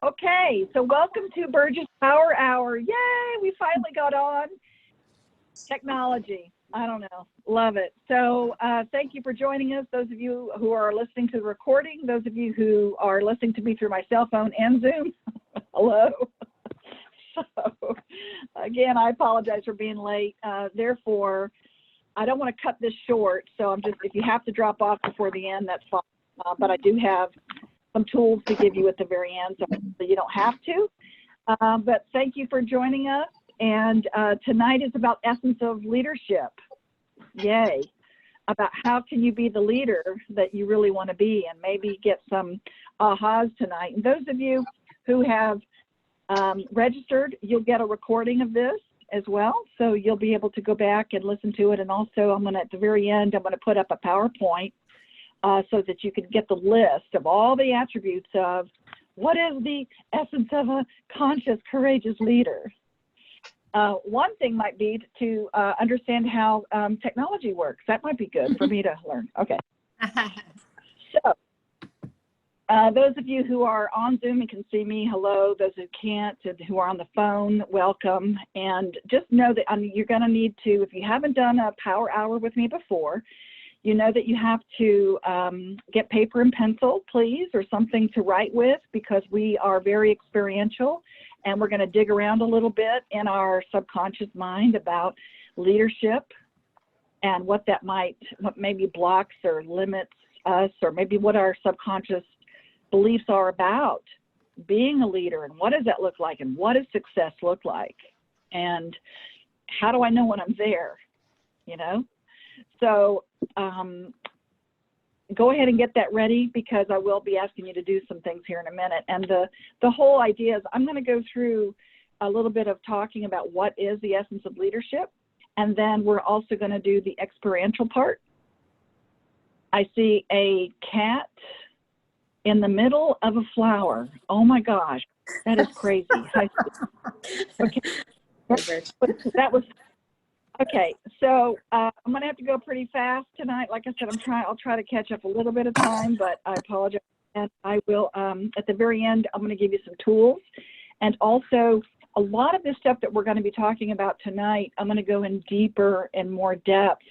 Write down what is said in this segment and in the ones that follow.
Okay, so welcome to Burgess Power Hour. Yay, we finally got on. Technology, I don't know, love it. So thank you for joining us, those of you who are listening to the recording, those of you who are listening to me through my cell phone and Zoom. Hello. So again, I apologize for being late. Therefore, I don't want to cut this short, so I'm just, if you have to drop off before the end, that's fine. But I do have some tools to give you at the very end, so you don't have to. But thank you for joining us. And tonight is about essence of leadership. Yay. About how can you be the leader that you really want to be, and maybe get some ahas tonight. And those of you who have registered, you'll get a recording of this as well. So you'll be able to go back and listen to it. And also I'm going to, at the very end, I'm going to put up a PowerPoint so that you can get the list of all the attributes of what is the essence of a conscious, courageous leader. One thing might be to understand how technology works. That might be good for me to learn. Okay. So those of you who are on Zoom and can see me, hello. Those who can't and who are on the phone, welcome. And just know that you're going to need to, if you haven't done a power hour with me before, you know that you have to get paper and pencil, please, or something to write with, because we are very experiential, and we're going to dig around a little bit in our subconscious mind about leadership and what maybe blocks or limits us, or maybe what our subconscious beliefs are about being a leader, and what does that look like, and what does success look like, and how do I know when I'm there, you know? So go ahead and get that ready, because I will be asking you to do some things here in a minute. And the whole idea is I'm going to go through a little bit of talking about what is the essence of leadership. And then we're also going to do the experiential part. I see a cat in the middle of a flower. Oh my gosh, that is crazy. Okay. That was okay. So I'm going to have to go pretty fast tonight. Like I said, I'll try to catch up a little bit of time, but I apologize. And I will, at the very end, I'm going to give you some tools. And also, a lot of this stuff that we're going to be talking about tonight, I'm going to go in deeper and more depth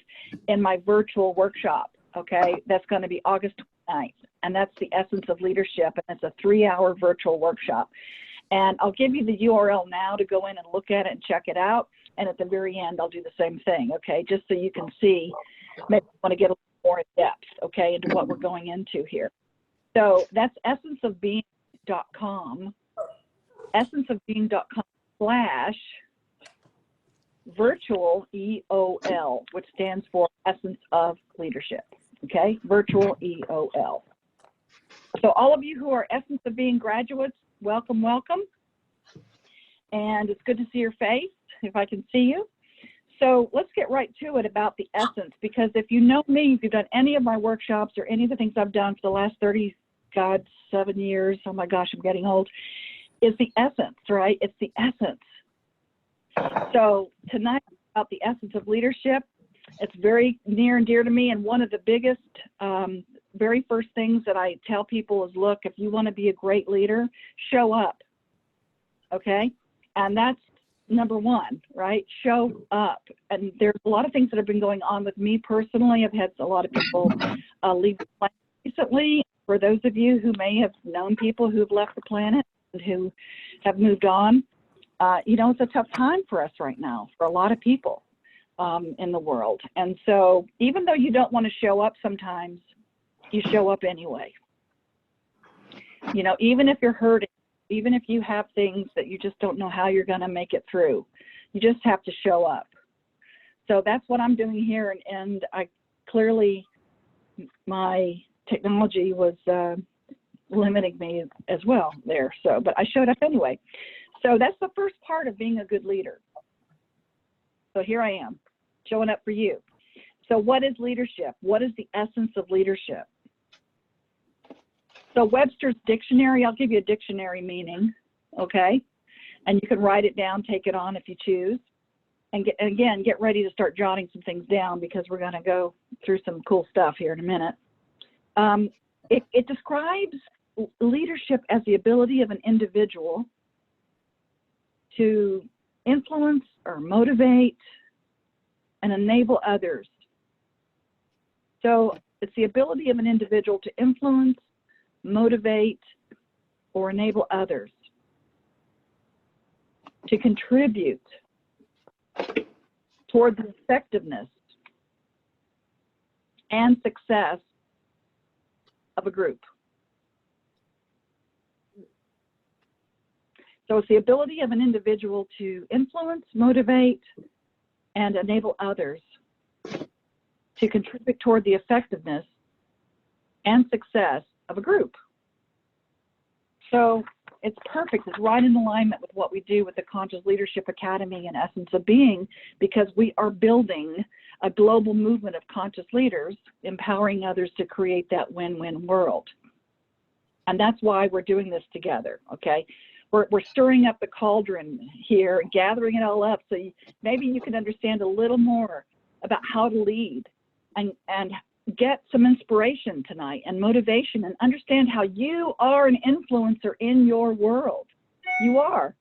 in my virtual workshop. Okay, that's going to be August 29th. And that's the essence of leadership. And it's a 3-hour virtual workshop. And I'll give you the URL now to go in and look at it and check it out. And at the very end, I'll do the same thing, okay, just so you can see, maybe you want to get a little more in depth, okay, into what we're going into here. So that's essenceofbeing.com, essenceofbeing.com/virtual EOL, which stands for Essence of Leadership, okay, virtual EOL. So all of you who are Essence of Being graduates, welcome, welcome. And it's good to see your face, if I can see you. So let's get right to it about the essence, because if you know me, if you've done any of my workshops or any of the things I've done for the last 7 years, oh my gosh, I'm getting old, is the essence, right? It's the essence. So tonight about the essence of leadership, it's very near and dear to me. And one of the biggest, very first things that I tell people is, look, if you want to be a great leader, show up, okay? And that's number one, right? Show up. And there's a lot of things that have been going on with me personally. I've had a lot of people leave the planet recently. For those of you who may have known people who've left the planet and who have moved on, you know, it's a tough time for us right now, for a lot of people in the world. And so even though you don't want to show up sometimes, you show up anyway. You know, even if you're hurting, even if you have things that you just don't know how you're going to make it through, you just have to show up. So that's what I'm doing here. And I clearly, my technology was limiting me as well there. So, but I showed up anyway. So that's the first part of being a good leader. So here I am, showing up for you. So what is leadership? What is the essence of leadership? So Webster's dictionary, I'll give you a dictionary meaning, okay? And you can write it down, take it on if you choose. And again, get ready to start jotting some things down, because we're going to go through some cool stuff here in a minute. It describes leadership as the ability of an individual to influence or motivate and enable others. So it's the ability of an individual to influence, motivate, or enable others to contribute toward the effectiveness and success of a group. So it's the ability of an individual to influence, motivate, and enable others to contribute toward the effectiveness and success of a group. So it's perfect. It's right in alignment with what we do with the Conscious Leadership Academy and Essence of Being, because we are building a global movement of conscious leaders, empowering others to create that win-win world. And that's why we're doing this together, okay? We're stirring up the cauldron here, gathering it all up so maybe you can understand a little more about how to lead and get some inspiration tonight and motivation, and understand how you are an influencer in your world. You are.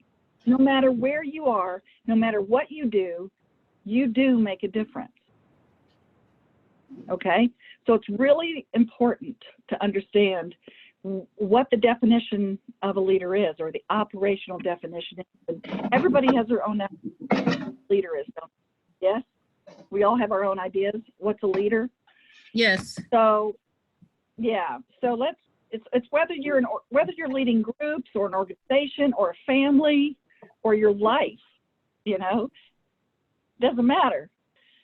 No matter where you are, no matter what you do make a difference. Okay? So it's really important to understand what the definition of a leader is, or the operational definition is. Everybody has their own leader is, don't they? Yes? We all have our own ideas. What's a leader? Yes. So, yeah. So it's whether you're leading groups or an organization or a family or your life, you know, doesn't matter.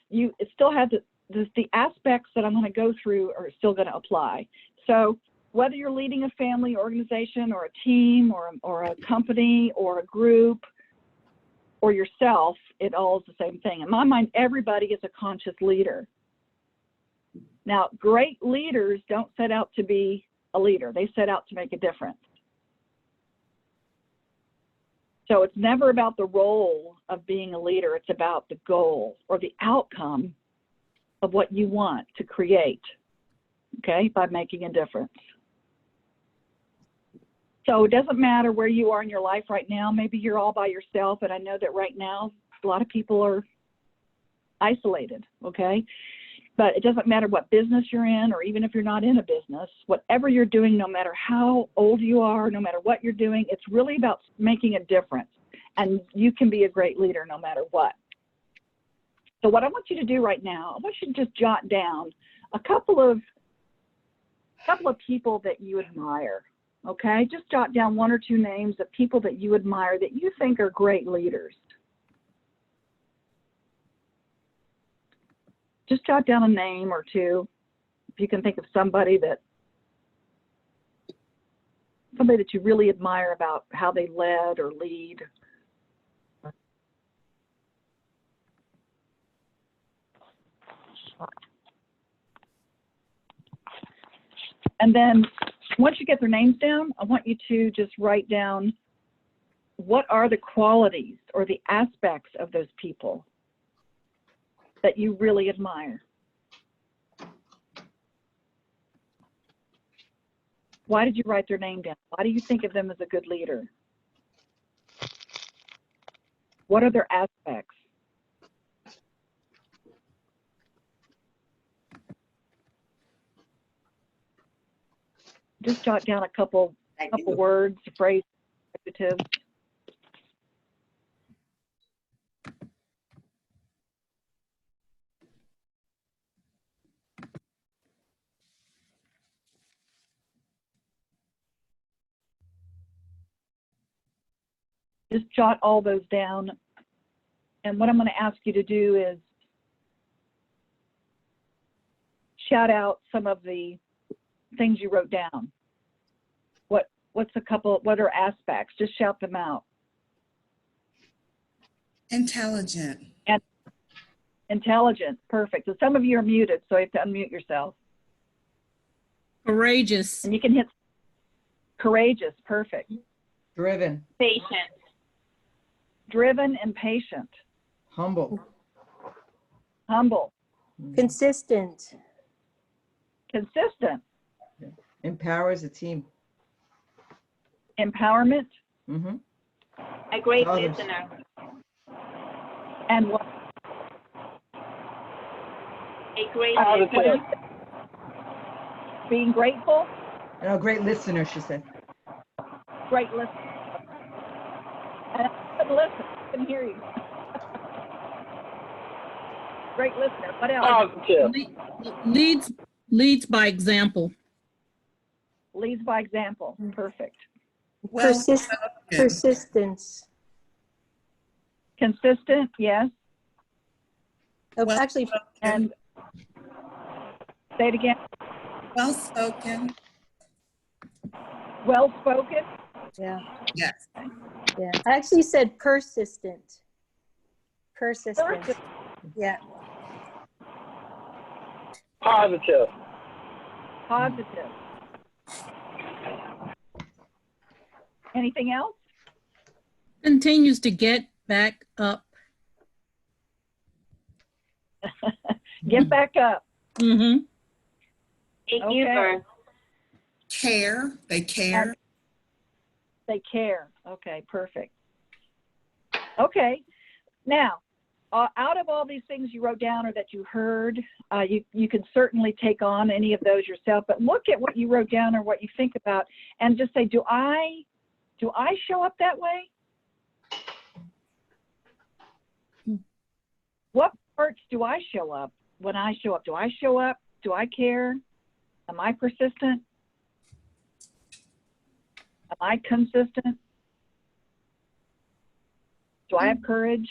It still has the aspects that I'm going to go through are still going to apply. So whether you're leading a family, organization, or a team, or a company, or a group, or yourself, it all is the same thing. In my mind, everybody is a conscious leader. Now, great leaders don't set out to be a leader. They set out to make a difference. So it's never about the role of being a leader. It's about the goal or the outcome of what you want to create, okay, by making a difference. So it doesn't matter where you are in your life right now. Maybe you're all by yourself, and I know that right now a lot of people are isolated, okay? But it doesn't matter what business you're in, or even if you're not in a business, whatever you're doing, no matter how old you are, no matter what you're doing, it's really about making a difference. And you can be a great leader no matter what. So what I want you to do right now, I want you to just jot down a couple of people that you admire, okay? Just jot down one or two names of people that you admire that you think are great leaders. Just jot down a name or two. If you can think of somebody that you really admire about how they led or lead. And then once you get their names down, I want you to just write down what are the qualities or the aspects of those people that you really admire. Why did you write their name down? Why do you think of them as a good leader? What are their aspects? Just jot down a couple words, phrases, adjectives. Just jot all those down. And what I'm going to ask you to do is shout out some of the things you wrote down. What are aspects? Just shout them out. Intelligent. And intelligent, perfect. So some of you are muted, so you have to unmute yourself. Courageous. And you can hit courageous, perfect. Driven. Patient. Driven and patient. Humble. Humble. Consistent. Consistent. Empowers a team. empowerment, Mm-hmm. A great Others. listener. and what? A great What listener. is it? Being grateful, No, great listener, she said. great listener. And I couldn't listen, I couldn't hear you. Great listener. What else? Positive. Leads by example. Leads by example. Perfect. Persistence. Consistent, yes. Oh, actually, And say it again. Well spoken. Well spoken. yeah, Yes. yeah. I actually said persistent. Persistent. Persistent. Yeah. Positive. Positive. Anything else? Continues to get back up. Get back up. Mm-hmm. A Okay. giver. Care. They care. They care. Okay, perfect. Okay. Now, out of all these things you wrote down or that you heard, you can certainly take on any of those yourself, but look at what you wrote down or what you think about and just say, do I show up that way? What parts do I show up when I show up? Do I show up? Do I care? Am I persistent? Am I consistent? Do I have courage?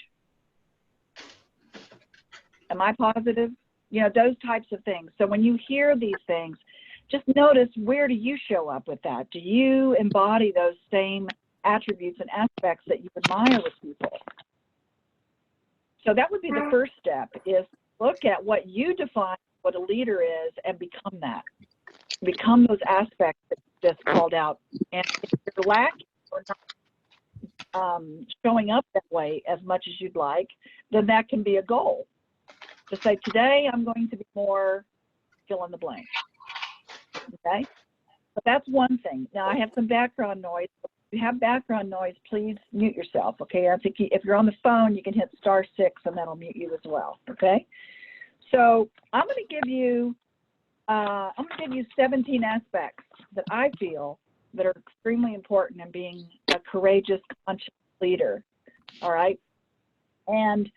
Am I positive? You know, those types of things. So when you hear these things, just notice, where do you show up with that? Do you embody those same attributes and aspects that you admire with people? So that would be the first step, is look at what you define what a leader is and become that. Become those aspects that you just called out. And if you're lacking or not showing up that way as much as you'd like, then that can be a goal. To say, today I'm going to be more fill in the blank. Okay? But that's one thing. Now I have some background noise. If you have background noise, please mute yourself. Okay? I think if you're on the phone, you can hit *6 and that'll mute you as well. Okay? So I'm going to give you 17 aspects that I feel that are extremely important in being a courageous, conscious leader. All right? And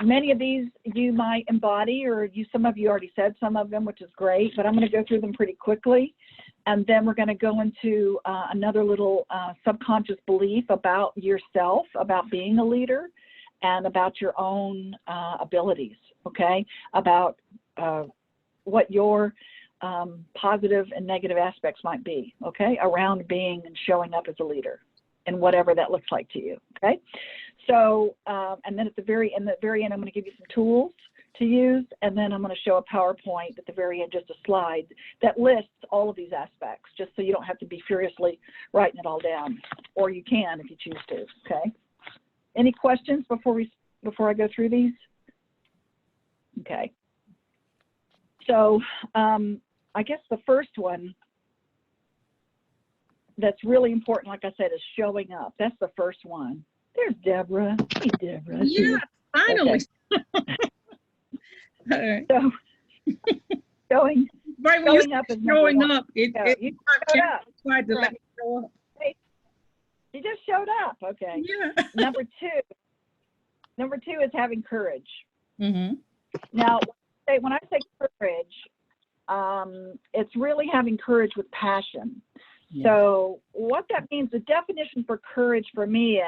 many of these you might embody, or some of you already said some of them, which is great, but I'm going to go through them pretty quickly. And then we're going to go into another little subconscious belief about yourself, about being a leader, and about your own abilities, okay? About what your positive and negative aspects might be, okay? Around being and showing up as a leader, and whatever that looks like to you, okay? So, and then at the very end, I'm going to give you some tools to use, and then I'm going to show a PowerPoint at the very end, just a slide that lists all of these aspects, just so you don't have to be furiously writing it all down, or you can if you choose to, okay? Any questions before I go through these? Okay. So, I guess the first one that's really important, like I said, is showing up. That's the first one. There's Deborah. Hey, Deborah. Yeah, finally. All right. So, showing Right when you up is showing number one. up, it You showed up. tried to let me show up. You just showed up. Okay. Yeah. Number two is having courage. Mm-hmm. Now, when I say courage, it's really having courage with passion. Yeah. So what that means, the definition for courage for me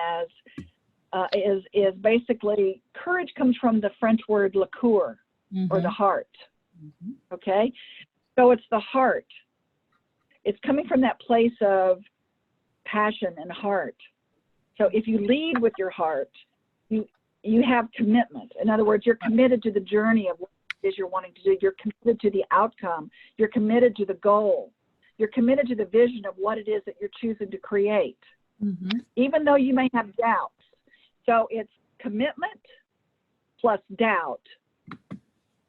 is basically, courage comes from the French word le coeur, or the heart. Mm-hmm. Okay? So it's the heart. It's coming from that place of passion and heart. So if you lead with your heart, you have commitment. In other words, you're committed to the journey of what it is you're wanting to do. You're committed to the outcome. You're committed to the goal. You're committed to the vision of what it is that you're choosing to create, Mm-hmm. even though you may have doubts. So it's commitment plus doubt.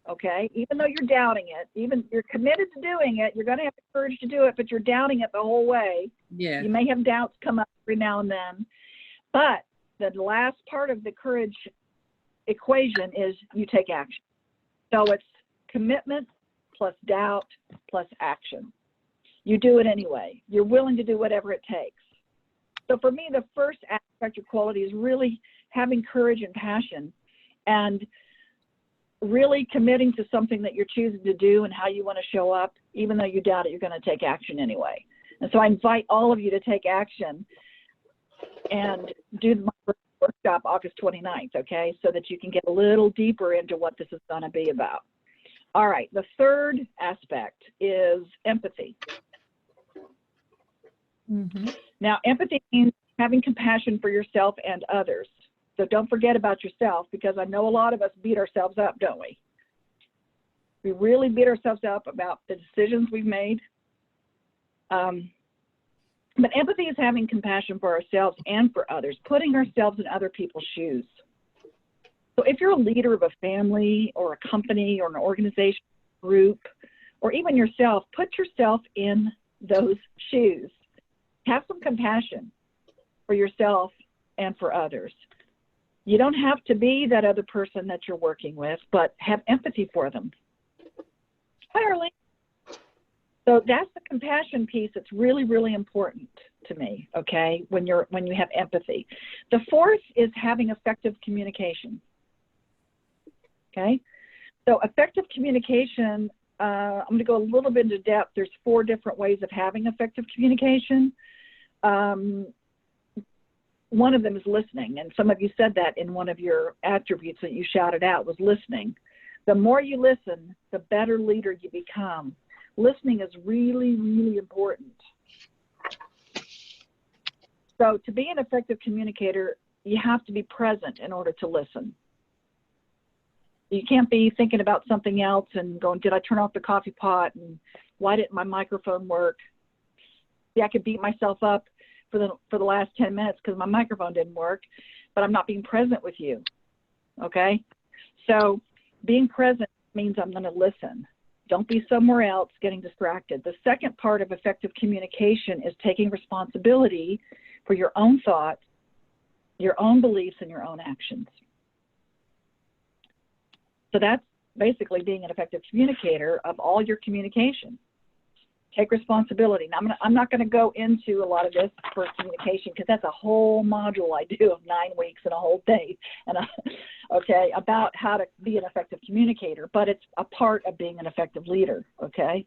okay? Even though you're doubting it, even you're committed to doing it, you're going to have the courage to do it, but you're doubting it the whole way. Yeah. You may have doubts come up every now and then, but the last part of the courage equation is you take action. So it's commitment plus doubt plus action. You do it anyway. You're willing to do whatever it takes. So for me, the first aspect or quality is really having courage and passion and really committing to something that you're choosing to do and how you want to show up. Even though you doubt it, you're going to take action anyway. And so I invite all of you to take action and do my first workshop August 29th, okay, so that you can get a little deeper into what this is going to be about. All right, the third aspect is empathy. Mm-hmm. Now, empathy means having compassion for yourself and others. So don't forget about yourself, because I know a lot of us beat ourselves up, don't we? We really beat ourselves up about the decisions we've made. But empathy is having compassion for ourselves and for others, putting ourselves in other people's shoes. So if you're a leader of a family or a company or an organization group, or even yourself, put yourself in those shoes. Have some compassion for yourself and for others. You don't have to be that other person that you're working with, but have empathy for them. Hi, Arlene. So that's the compassion piece that's really, really important to me, okay, when you have empathy. The fourth is having effective communication, okay? So effective communication, I'm going to go a little bit into depth. There's 4 different ways of having effective communication. One of them is listening, and some of you said that in one of your attributes that you shouted out was listening. The more you listen, the better leader you become. Listening is really, really important. So to be an effective communicator, you have to be present in order to listen. You can't be thinking about something else and going, did I turn off the coffee pot? And why didn't my microphone work? See, I could beat myself up for the last 10 minutes because my microphone didn't work, but I'm not being present with you, okay? So being present means I'm going to listen. Don't be somewhere else getting distracted. The second part of effective communication is taking responsibility for your own thoughts, your own beliefs, and your own actions. So that's basically being an effective communicator of all your communication. Take responsibility. Now, I'm not going to go into a lot of this for communication because that's a whole module I do of 9 weeks and a whole day, and okay, about how to be an effective communicator. But it's a part of being an effective leader. Okay.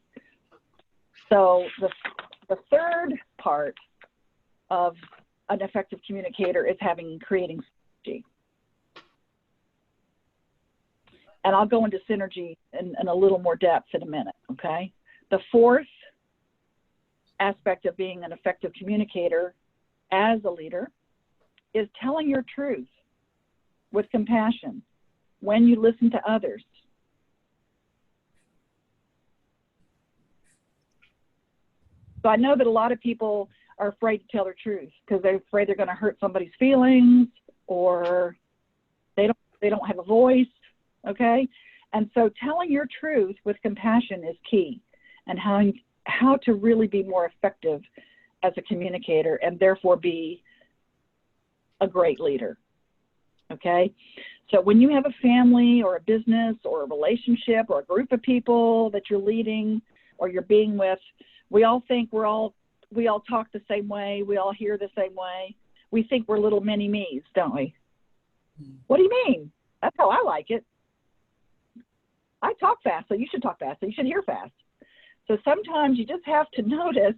So the third part of an effective communicator is creating synergy. And I'll go into synergy in a little more depth in a minute. Okay. The fourth aspect of being an effective communicator as a leader is telling your truth with compassion when you listen to others. So I know that a lot of people are afraid to tell their truth because they're afraid they're going to hurt somebody's feelings, or they don't have a voice, okay? And so telling your truth with compassion is key, and how to really be more effective as a communicator and therefore be a great leader, okay? So when you have a family or a business or a relationship or a group of people that you're leading or you're being with, we all think we all talk the same way, we all hear the same way. We think we're little mini me's, don't we? What do you mean? That's how I like it. I talk fast, so you should talk fast, so you should hear fast. So sometimes you just have to notice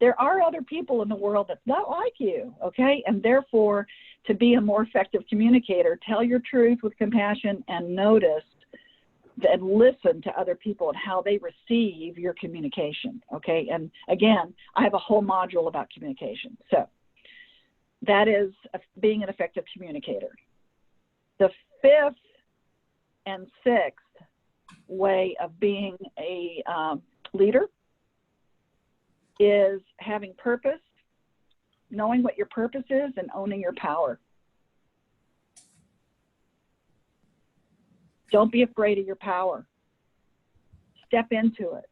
there are other people in the world that's not like you, okay? And therefore, to be a more effective communicator, tell your truth with compassion and notice and listen to other people and how they receive your communication, okay? And again, I have a whole module about communication. So that is being an effective communicator. The fifth and sixth way of being a leader is having purpose, knowing what your purpose is, and owning your power. Don't be afraid of your power. step into it.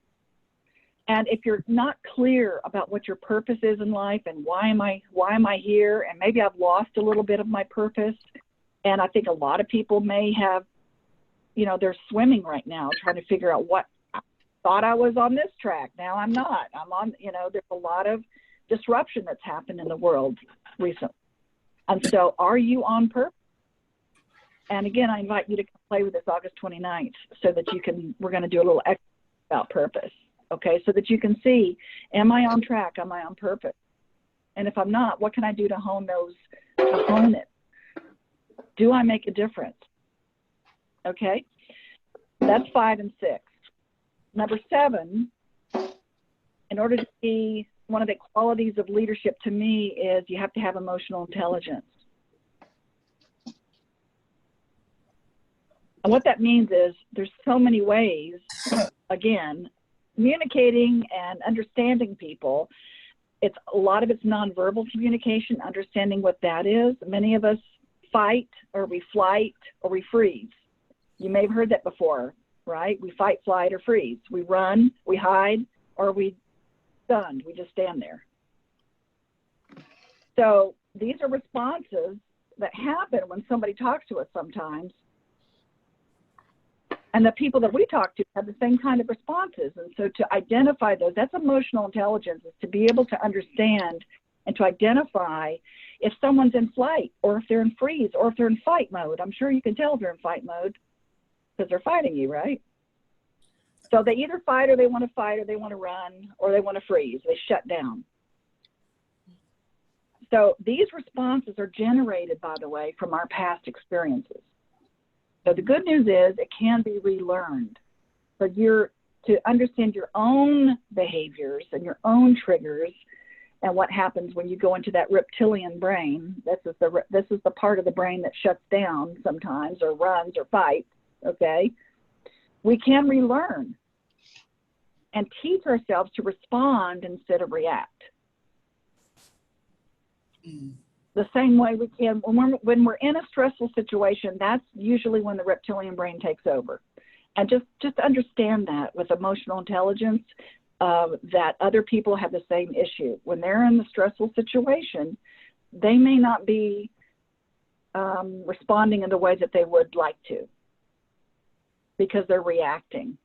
And if you're not clear about what your purpose is in life and why am I here, and maybe I've lost a little bit of my purpose, and I think a lot of people may have, they're swimming right now trying to figure out what I thought I was on this track. Now I'm not. I'm on, there's a lot of disruption that's happened in the world recently. And so are you on purpose? And again, I invite you to come play with us August 29th so that we're going to do a little extra about purpose. Okay, so that you can see, am I on track? Am I on purpose? And if I'm not, what can I do to hone it? Do I make a difference? Okay, that's 5 and 6. Number 7, in order to be one of the qualities of leadership to me is you have to have emotional intelligence. And what that means is there's so many ways, again, communicating and understanding people. A lot of it's nonverbal communication, understanding what that is. Many of us fight, or we flight, or we freeze. You may have heard that before, right? We fight, flight, or freeze. We run, we hide, or we stunned. We just stand there. So these are responses that happen when somebody talks to us sometimes. And the people that we talk to have the same kind of responses. And so to identify those, that's emotional intelligence, is to be able to understand and to identify if someone's in flight, or if they're in freeze, or if they're in fight mode. I'm sure you can tell if they're in fight mode because they're fighting you, right? So they either fight, or they want to fight, or they want to run, or they want to freeze. They shut down. So these responses are generated, by the way, from our past experiences. So the good news is it can be relearned. But to understand your own behaviors and your own triggers and what happens when you go into that reptilian brain. This is the part of the brain that shuts down sometimes, or runs, or fights, okay? We can relearn and teach ourselves to respond instead of react. The same way we can when we're in a stressful situation. That's usually when the reptilian brain takes over. And just understand that with emotional intelligence, that other people have the same issue. When they're in the stressful situation, they may not be responding in the way that they would like to, because they're reacting,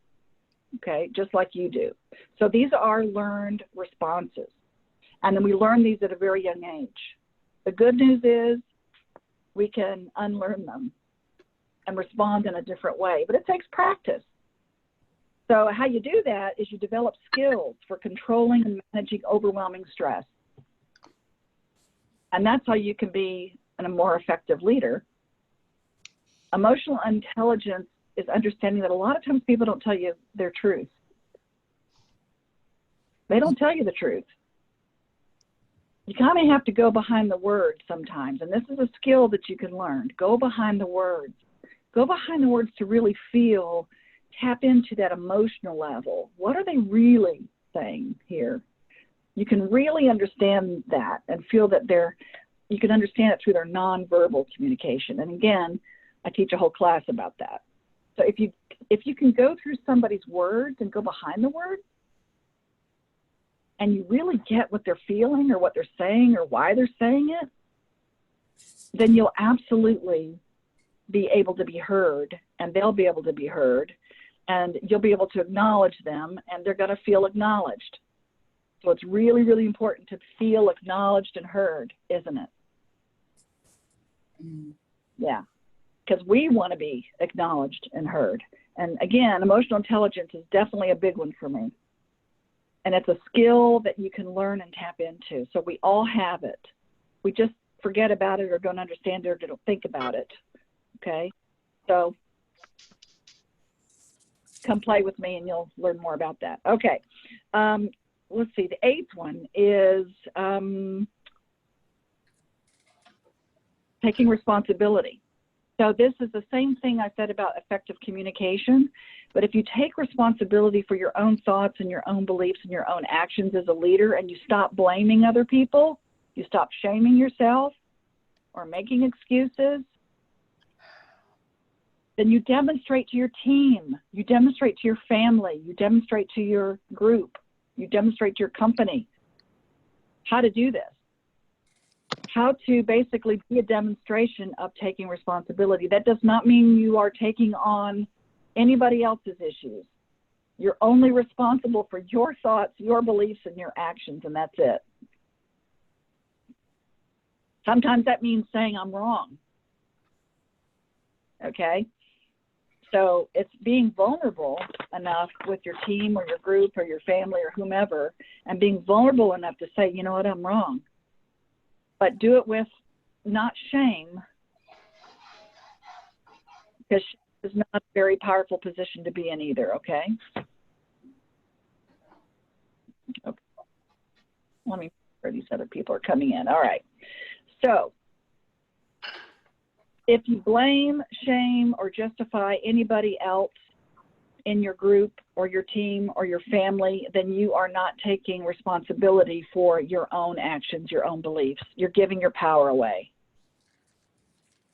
okay, just like you do. So these are learned responses. And then we learn these at a very young age. The good news is we can unlearn them and respond in a different way, but it takes practice. So how you do that is you develop skills for controlling and managing overwhelming stress. And that's how you can be a more effective leader. Emotional intelligence is understanding that a lot of times people don't tell you their truth. They don't tell you the truth. You kind of have to go behind the words sometimes, and this is a skill that you can learn. Go behind the words. Go behind the words to really feel, tap into that emotional level. What are they really saying here? You can really understand that and feel that you can understand it through their nonverbal communication. And again, I teach a whole class about that. So if you can go through somebody's words and go behind the words, and you really get what they're feeling or what they're saying or why they're saying it, then you'll absolutely be able to be heard, and they'll be able to be heard, and you'll be able to acknowledge them, and they're going to feel acknowledged. So it's really, really important to feel acknowledged and heard, isn't it? Yeah, because we want to be acknowledged and heard. And again, emotional intelligence is definitely a big one for me. And it's a skill that you can learn and tap into. So we all have it. We just forget about it, or don't understand it, or don't think about it. Okay? So come play with me and you'll learn more about that. Okay. Let's see. The 8th one is taking responsibility. So this is the same thing I said about effective communication, but if you take responsibility for your own thoughts and your own beliefs and your own actions as a leader, and you stop blaming other people, you stop shaming yourself or making excuses, then you demonstrate to your team, you demonstrate to your family, you demonstrate to your group, you demonstrate to your company how to do this. How to basically be a demonstration of taking responsibility. That does not mean you are taking on anybody else's issues. You're only responsible for your thoughts, your beliefs, and your actions, and that's it. Sometimes that means saying I'm wrong. Okay? So it's being vulnerable enough with your team or your group or your family or whomever, and being vulnerable enough to say, you know what, I'm wrong. But do it with not shame, because shame is not a very powerful position to be in either, okay? Okay. Let me make sure these other people are coming in. All right. So if you blame, shame, or justify anybody else in your group or your team or your family, then you are not taking responsibility for your own actions, your own beliefs. You're giving your power away.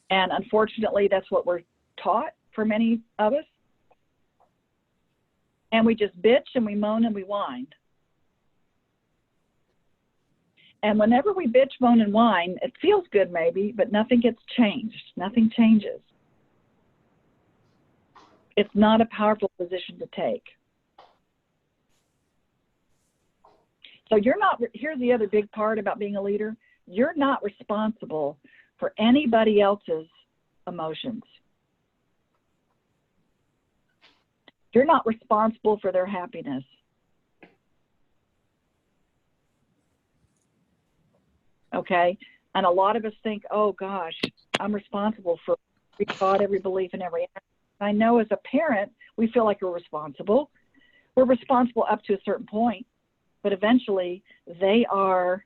And unfortunately, that's what we're taught for many of us. And we just bitch and we moan and we whine. And whenever we bitch, moan, and whine, it feels good maybe, but nothing gets changed. Nothing changes. It's not a powerful position to take. So you're not, here's the other big part about being a leader. You're not responsible for anybody else's emotions. You're not responsible for their happiness. Okay? And a lot of us think, oh gosh, I'm responsible for every thought, every belief, and every action. I know as a parent, we feel like we're responsible. We're responsible up to a certain point, but eventually they are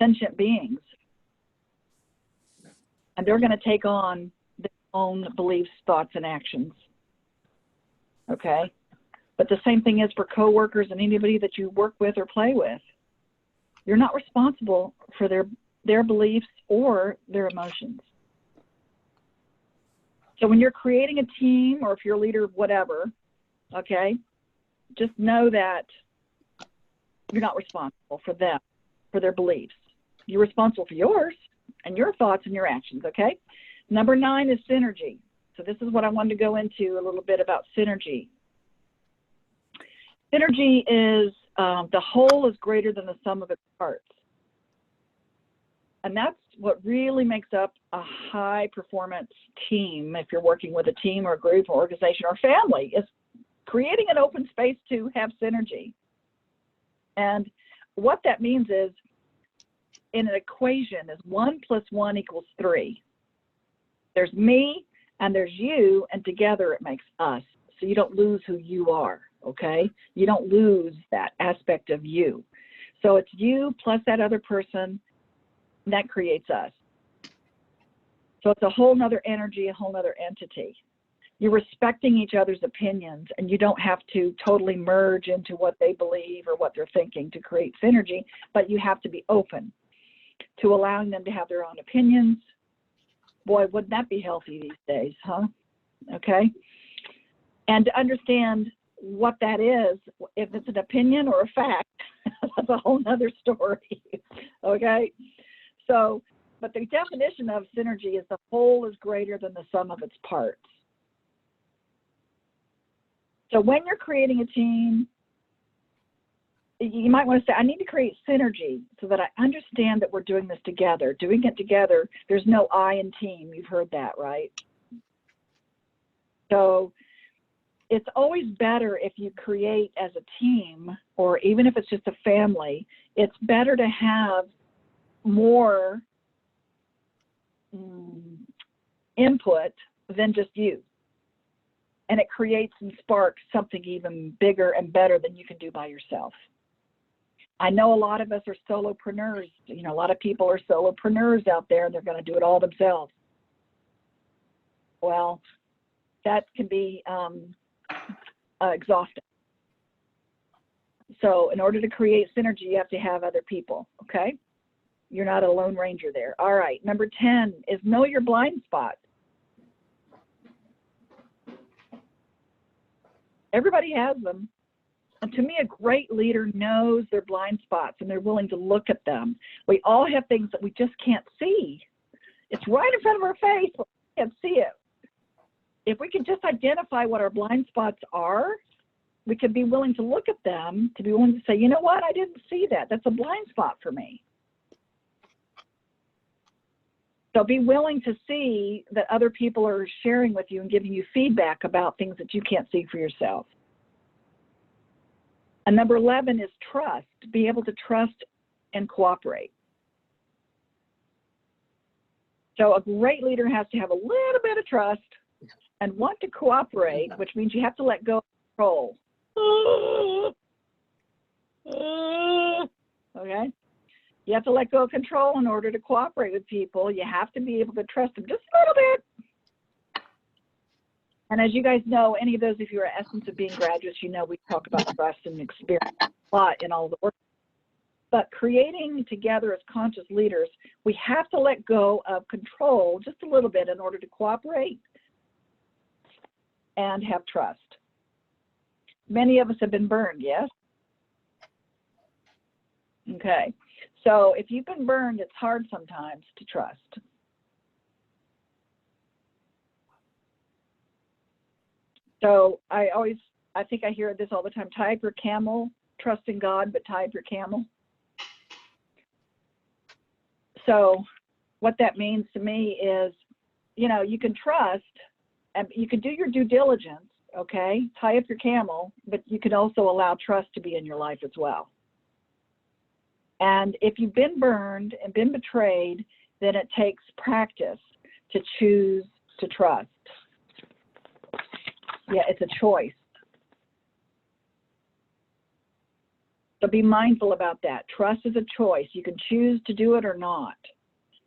sentient beings. And they're going to take on their own beliefs, thoughts, and actions. Okay? But the same thing is for coworkers and anybody that you work with or play with. You're not responsible for their beliefs or their emotions. So when you're creating a team, or if you're a leader of whatever, okay, just know that you're not responsible for them, for their beliefs. You're responsible for yours and your thoughts and your actions, okay? Number 9 is synergy. So this is what I wanted to go into a little bit about synergy. Synergy is the whole is greater than the sum of its parts. And that's what really makes up a high performance team. If you're working with a team or a group or organization or family, is creating an open space to have synergy. And what that means is, in an equation, is 1 + 1 = 3. There's me and there's you, and together it makes us. So you don't lose who you are, okay? You don't lose that aspect of you. So it's you plus that other person, and that creates us. So it's a whole nother energy, a whole nother entity. You're respecting each other's opinions, and you don't have to totally merge into what they believe or what they're thinking to create synergy, but you have to be open to allowing them to have their own opinions. Boy, wouldn't that be healthy these days, huh? Okay? And to understand what that is, if it's an opinion or a fact, that's a whole nother story, okay? So, but the definition of synergy is the whole is greater than the sum of its parts. So when you're creating a team, you might want to say, I need to create synergy so that I understand that we're doing this together. Doing it together, there's no I in team. You've heard that, right? So it's always better if you create as a team, or even if it's just a family, it's better to have more input than just you. And it creates and sparks something even bigger and better than you can do by yourself. I know a lot of us are solopreneurs. You know, a lot of people are solopreneurs out there, and they're going to do it all themselves. Well, that can be exhausting. So in order to create synergy, you have to have other people, okay? You're not a lone ranger there. All right, number 10 is know your blind spot. Everybody has them. And to me, a great leader knows their blind spots and they're willing to look at them. We all have things that we just can't see. It's right in front of our face, but we can't see it. If we can just identify what our blind spots are, we can be willing to look at them, to be willing to say, you know what, I didn't see that. That's a blind spot for me. So be willing to see that other people are sharing with you and giving you feedback about things that you can't see for yourself. And number 11 is trust. Be able to trust and cooperate. So a great leader has to have a little bit of trust and want to cooperate, which means you have to let go of control. Okay? You have to let go of control in order to cooperate with people. You have to be able to trust them just a little bit. And as you guys know, any of those of you who are Essence of Being graduates, you know we talk about trust and experience a lot in all the work. But creating together as conscious leaders, we have to let go of control just a little bit in order to cooperate and have trust. Many of us have been burned, yes? Okay. So if you've been burned, it's hard sometimes to trust. So I think I hear this all the time, tie up your camel, trust in God, but tie up your camel. So what that means to me is, you know, you can trust and you can do your due diligence, okay? Tie up your camel, but you can also allow trust to be in your life as well. And if you've been burned and been betrayed, then it takes practice to choose to trust. Yeah, it's a choice. So be mindful about that. Trust is a choice. You can choose to do it or not.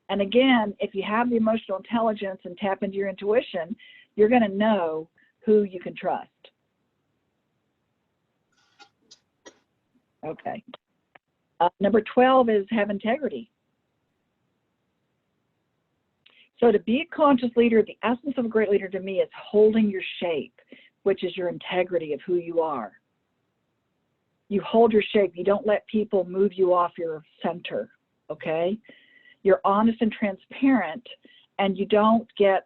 And again, if you have the emotional intelligence and tap into your intuition, you're going to know who you can trust. Okay. Number 12 is have integrity. So to be a conscious leader, the essence of a great leader to me is holding your shape, which is your integrity of who you are. You hold your shape. You don't let people move you off your center, okay? You're honest and transparent, and you don't get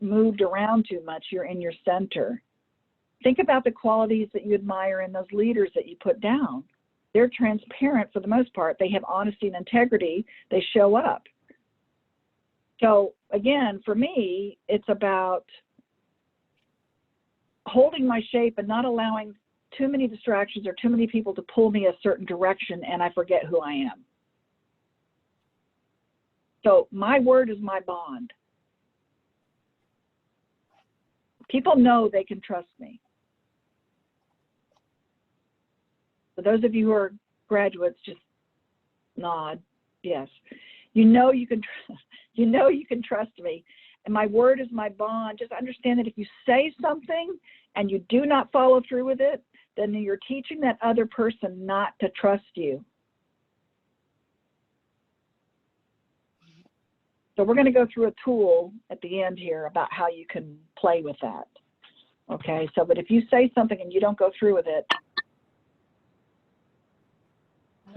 moved around too much. You're in your center. Think about the qualities that you admire in those leaders that you put down. They're transparent for the most part. They have honesty and integrity. They show up. So again, for me, it's about holding my shape and not allowing too many distractions or too many people to pull me a certain direction and I forget who I am. So my word is my bond. People know they can trust me. For those of you who are graduates, just nod, yes. You know you can trust me. And my word is my bond. Just understand that if you say something and you do not follow through with it, then you're teaching that other person not to trust you. So we're going to go through a tool at the end here about how you can play with that. Okay, so but if you say something and you don't go through with it,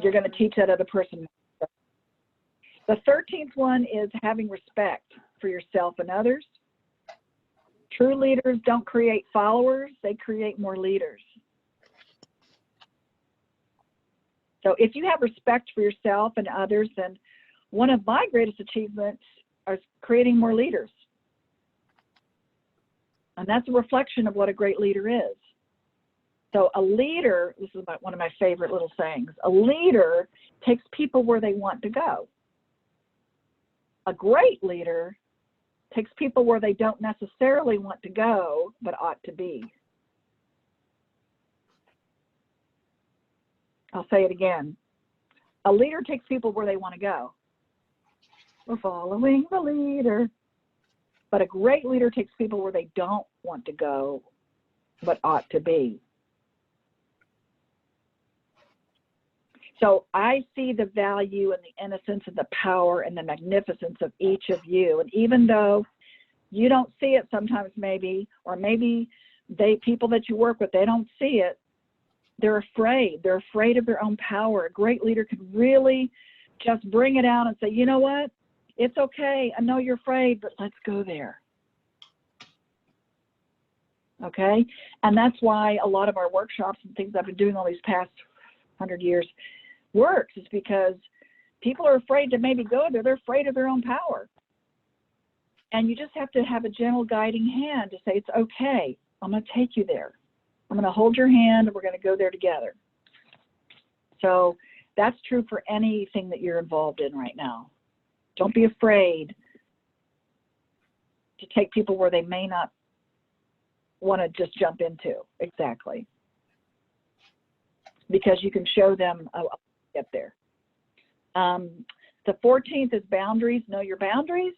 you're going to teach that other person. The 13th one is having respect for yourself and others. True leaders don't create followers, they create more leaders. So if you have respect for yourself and others, then one of my greatest achievements is creating more leaders. And that's a reflection of what a great leader is. So a leader, this is one of my favorite little sayings, a leader takes people where they want to go. A great leader takes people where they don't necessarily want to go, but ought to be. I'll say it again. A leader takes people where they want to go. We're following the leader. But a great leader takes people where they don't want to go, but ought to be. So I see the value and the innocence and the power and the magnificence of each of you. And even though you don't see it sometimes maybe, or maybe people that you work with, they don't see it. They're afraid. They're afraid of their own power. A great leader can really just bring it out and say, you know what? It's okay. I know you're afraid, but let's go there. Okay? And that's why a lot of our workshops and things I've been doing all these past 100 years works, is because people are afraid to maybe go there. They're afraid of their own power. And you just have to have a gentle guiding hand to say, it's okay. I'm going to take you there. I'm going to hold your hand and we're going to go there together. So that's true for anything that you're involved in right now. Don't be afraid to take people where they may not want to just jump into. Exactly. Because you can show them, oh, I'll get there. The 14th is boundaries. Know your boundaries.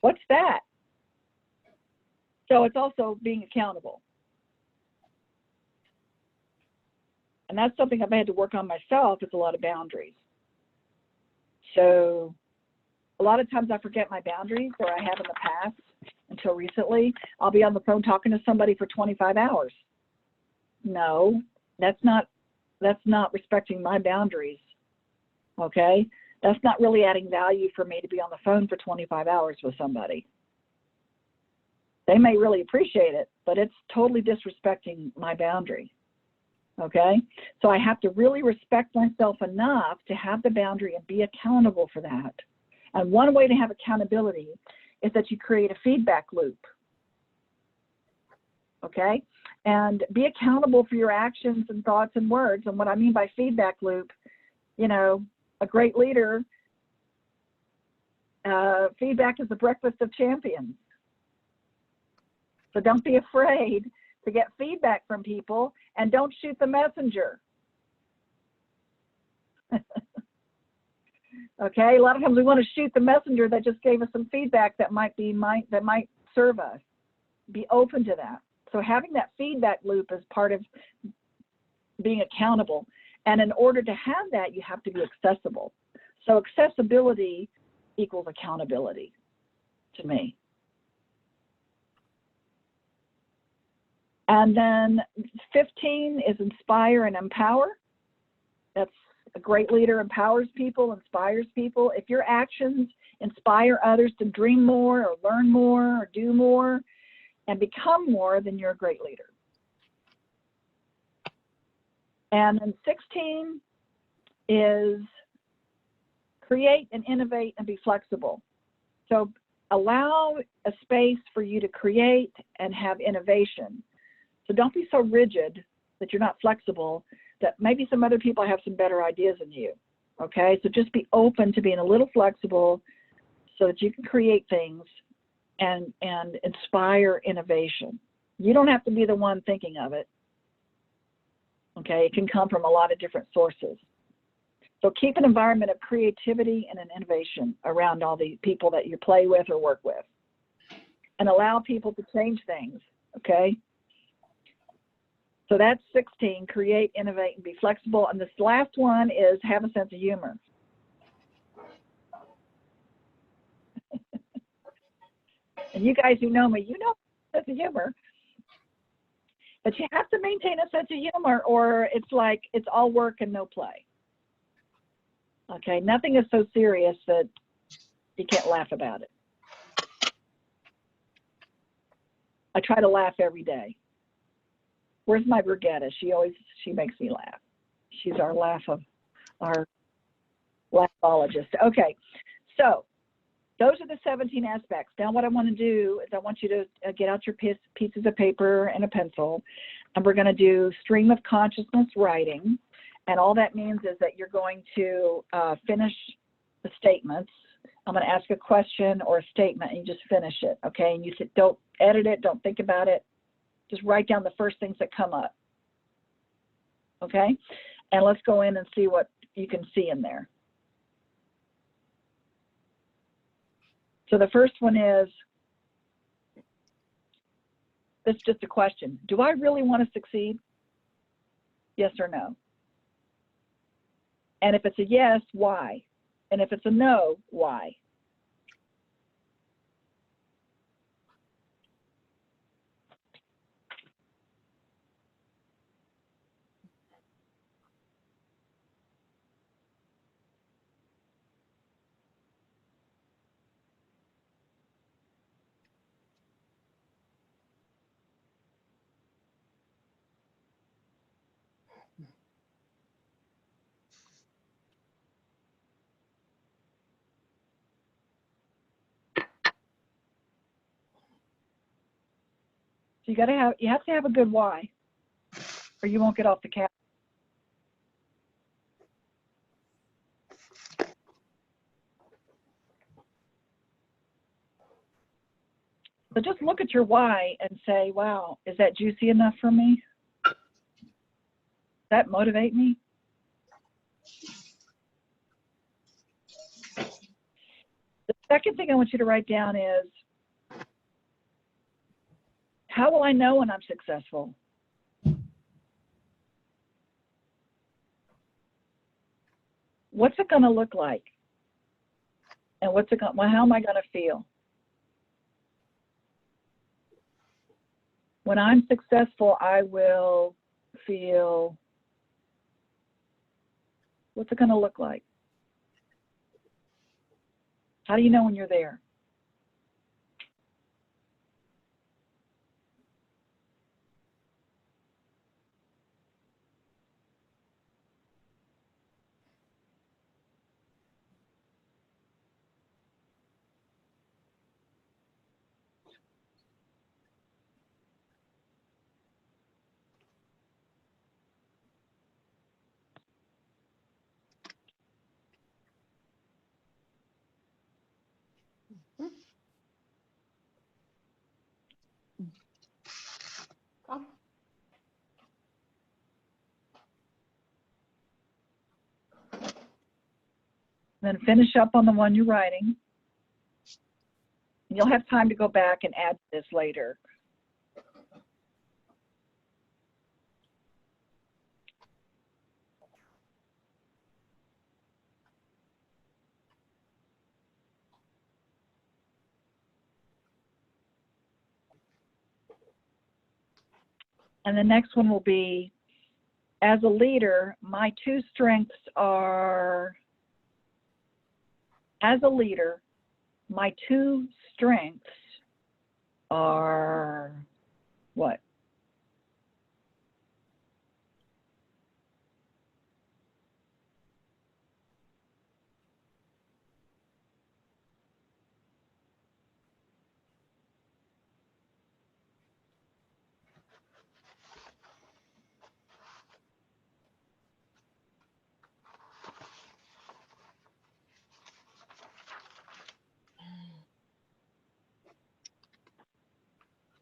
What's that? So it's also being accountable. And that's something I've had to work on myself. It's a lot of boundaries. So a lot of times I forget my boundaries, or I have in the past until recently. I'll be on the phone talking to somebody for 25 hours. No, that's not respecting my boundaries. Okay? That's not really adding value for me to be on the phone for 25 hours with somebody. They may really appreciate it, but it's totally disrespecting my boundary. Okay? So I have to really respect myself enough to have the boundary and be accountable for that. And one way to have accountability is that you create a feedback loop. Okay? And be accountable for your actions and thoughts and words. And what I mean by feedback loop, you know, a great leader, feedback is the breakfast of champions. So don't be afraid to get feedback from people, and don't shoot the messenger. Okay, a lot of times we want to shoot the messenger that just gave us some feedback that might serve us. Be open to that. So having that feedback loop is part of being accountable. And in order to have that, you have to be accessible. So accessibility equals accountability to me. And then 15 is inspire and empower. That's a great leader empowers people, inspires people. If your actions inspire others to dream more or learn more or do more and become more, then you're a great leader. And then 16 is create and innovate and be flexible. So allow a space for you to create and have innovation. So don't be so rigid that you're not flexible, that maybe some other people have some better ideas than you. Okay, so just be open to being a little flexible so that you can create things and inspire innovation. You don't have to be the one thinking of it. Okay, it can come from a lot of different sources. So keep an environment of creativity and an innovation around all the people that you play with or work with. And allow people to change things, okay? So that's 16, create, innovate, and be flexible. And this last one is have a sense of humor. And you guys who know me, you know sense of humor. But you have to maintain a sense of humor, or it's like it's all work and no play. Okay, nothing is so serious that you can't laugh about it. I try to laugh every day. Where's my Brigetta? She makes me laugh. She's our laughologist. Okay, so those are the 17 aspects. Now what I want to do is I want you to get out your pieces of paper and a pencil, and we're going to do stream of consciousness writing. And all that means is that you're going to finish the statements. I'm going to ask a question or a statement, and you just finish it, okay? And you don't edit it, don't think about it. Just write down the first things that come up, okay? And let's go in and see what you can see in there. So the first one is, this is just a question. Do I really want to succeed? Yes or no? And if it's a yes, why? And if it's a no, why? So you have to have a good why, or you won't get off the couch. So just look at your why and say, wow, is that juicy enough for me? Does that motivate me? The second thing I want you to write down is, how will I know when I'm successful? What's it going to look like? And how am I going to feel? When I'm successful, I will feel, what's it going to look like? How do you know when you're there? Then finish up on the one you're writing. You'll have time to go back and add this later. And the next one will be, as a leader, my two strengths are, as a leader, my two strengths are what?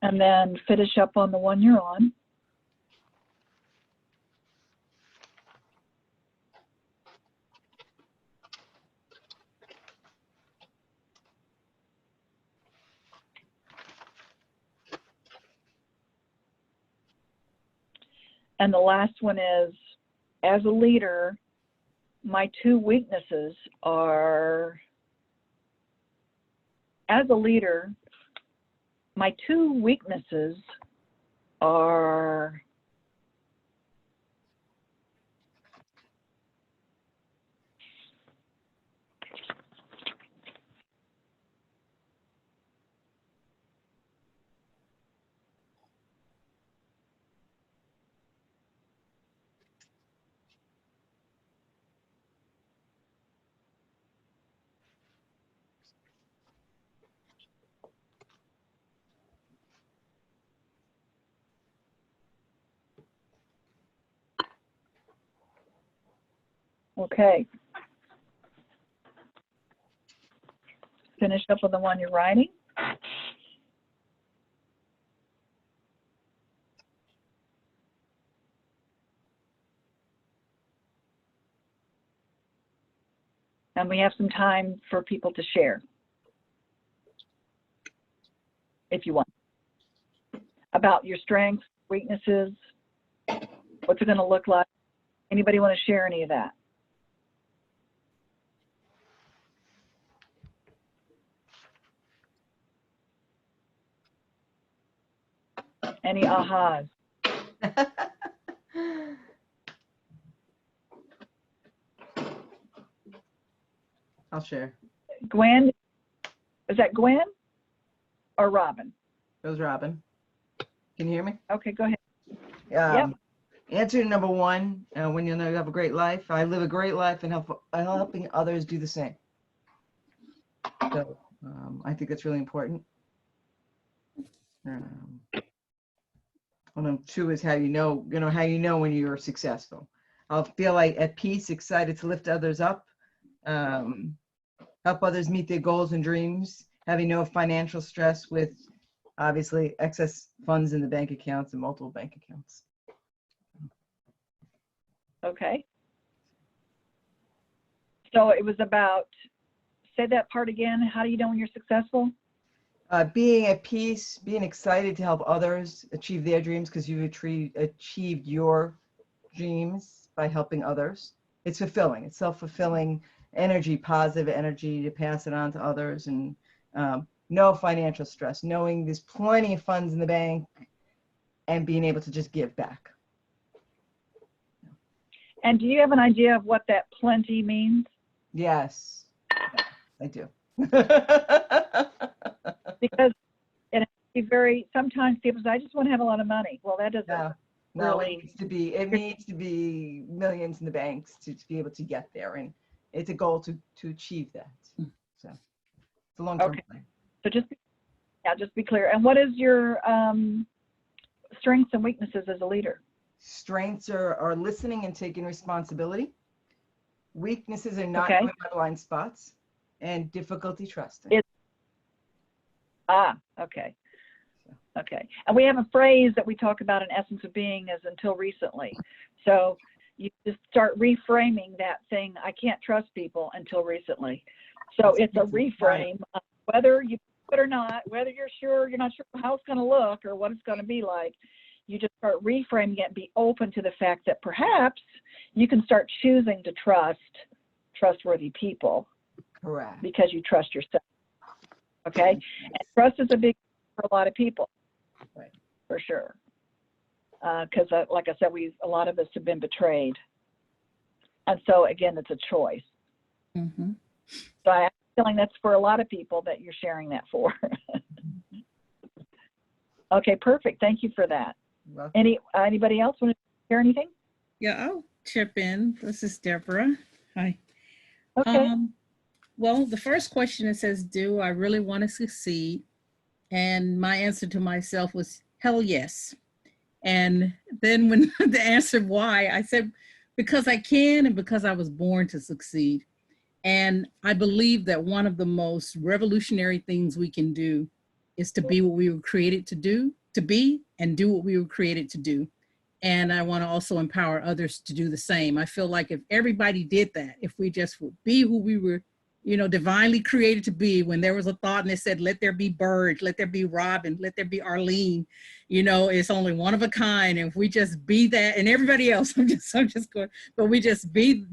And then finish up on the one you're on. And the last one is, as a leader, my two weaknesses are, as a leader, my two weaknesses are, okay. Finish up with the one you're writing. And we have some time for people to share, if you want, about your strengths, weaknesses, what's it going to look like. Anybody want to share any of that? Any ahas? I'll share. Gwen, is that Gwen or Robin? It was Robin. Can you hear me? Okay, go ahead. Yep. Answer to number one, when you know you have a great life. I live a great life and helping others do the same. So I think that's really important. Two is how you know, how you know when you're successful. I'll feel like at peace, excited to lift others up, help others meet their goals and dreams, having no financial stress with obviously excess funds in the bank accounts and multiple bank accounts. Okay. So it was about, say that part again. How do you know when you're successful? Being at peace, being excited to help others achieve their dreams because you've achieved your dreams by helping others. It's fulfilling. It's self-fulfilling energy, positive energy to pass it on to others, and no financial stress, knowing there's plenty of funds in the bank and being able to just give back. And do you have an idea of what that plenty means? Yes, I do. Because it has to be very, sometimes people say, I just want to have a lot of money. Well, that doesn't No, really. it needs to be millions in the banks to be able to get there, and it's a goal to achieve that. So it's a long-term plan. So just be clear. And what is your strengths and weaknesses as a leader? Strengths are listening and taking responsibility. Weaknesses are not Okay. knowing my blind spots, and difficulty trusting. Okay. Okay. And we have a phrase that we talk about in Essence of Being as until recently. So you just start reframing that thing. I can't trust people until recently. So it's a reframe of whether you do it or not, whether you're not sure how it's going to look or what it's going to be like. You just start reframing it and be open to the fact that perhaps you can start choosing to trust trustworthy people. Correct. Because you trust yourself. Okay? And trust is a big for a lot of people. Right. For sure. Because like I said, a lot of us have been betrayed. And so again, it's a choice. Mm-hmm. So I have a feeling that's for a lot of people that you're sharing that for. Okay, perfect. Thank you for that. Well, Anybody else want to share anything? Yeah, I'll chip in. This is Deborah. Hi. Okay. Well, the first question, it says, do I really want to succeed? And my answer to myself was, hell yes. And then when the answer why, I said, because I can and because I was born to succeed. And I believe that one of the most revolutionary things we can do is to be what we were created to do, to be, and do what we were created to do. And I want to also empower others to do the same. I feel like if everybody did that, if we just would be who we were, divinely created to be, when there was a thought and it said, let there be Burge, let there be Robin, let there be Arlene, it's only one of a kind. And if we just be that, and everybody else, I'm just going, but we just be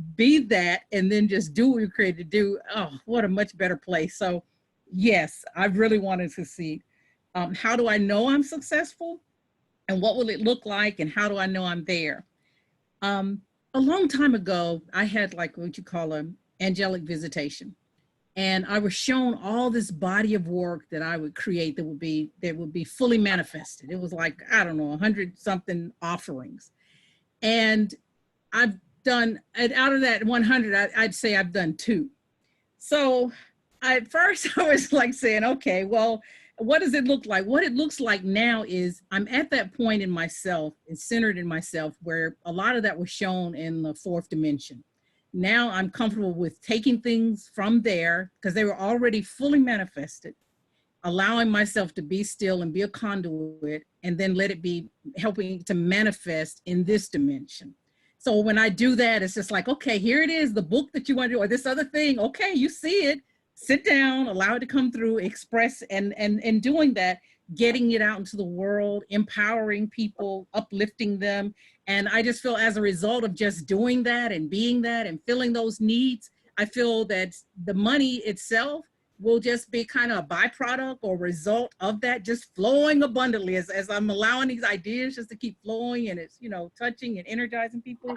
that and then just do what we were created to do. Oh, what a much better place. So yes, I really want to succeed. How do I know I'm successful? And what will it look like? And how do I know I'm there? A long time ago, I had like what you call an angelic visitation. And I was shown all this body of work that I would create that would be fully manifested. It was like, I don't know, 100 something offerings. And I've done, and out of that 100, I'd say I've done 2. So at first I was like saying, okay, well, what does it look like? What it looks like now is I'm at that point in myself, it's centered in myself, where a lot of that was shown in the 4th dimension. Now I'm comfortable with taking things from there because they were already fully manifested, allowing myself to be still and be a conduit, and then let it be helping to manifest in this dimension. So when I do that, it's just like, okay, here it is, the book that you want to do, or this other thing. Okay, you see it. Sit down, allow it to come through, express, and doing that, getting it out into the world, empowering people, uplifting them. And I just feel as a result of just doing that and being that and filling those needs, I feel that the money itself will just be kind of a byproduct or result of that, just flowing abundantly as I'm allowing these ideas just to keep flowing, and it's, touching and energizing people.